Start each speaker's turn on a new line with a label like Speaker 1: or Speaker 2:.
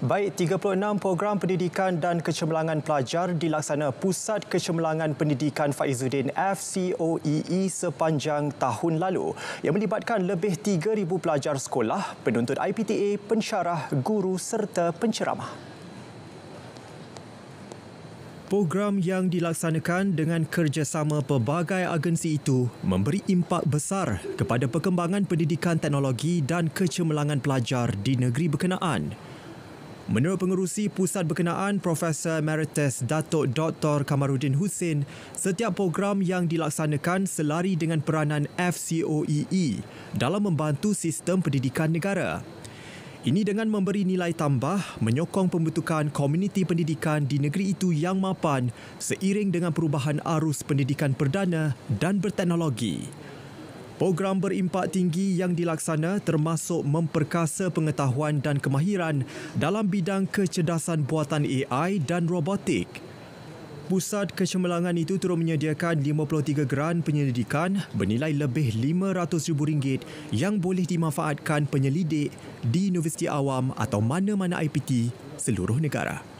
Speaker 1: Baik, 36 program pendidikan dan kecemerlangan pelajar dilaksana Pusat Kecemerlangan Pendidikan Faizuddin FCOEE sepanjang tahun lalu yang melibatkan lebih 3,000 pelajar sekolah, penuntut IPTA, pensyarah, guru serta penceramah. Program yang dilaksanakan dengan kerjasama pelbagai agensi itu memberi impak besar kepada perkembangan pendidikan teknologi dan kecemerlangan pelajar di negeri berkenaan. Menurut pengerusi pusat berkenaan Profesor Emeritus Datuk Dr. Kamaruddin Hussein, setiap program yang dilaksanakan selari dengan peranan FCOEE dalam membantu sistem pendidikan negara. Ini dengan memberi nilai tambah menyokong pembentukan komuniti pendidikan di negeri itu yang mapan seiring dengan perubahan arus pendidikan perdana dan berteknologi. Program berimpak tinggi yang dilaksana termasuk memperkasa pengetahuan dan kemahiran dalam bidang kecerdasan buatan AI dan robotik. Pusat kecemerlangan itu turut menyediakan 53 geran penyelidikan bernilai lebih RM500,000 yang boleh dimanfaatkan penyelidik di Universiti Awam atau mana-mana IPT seluruh negara.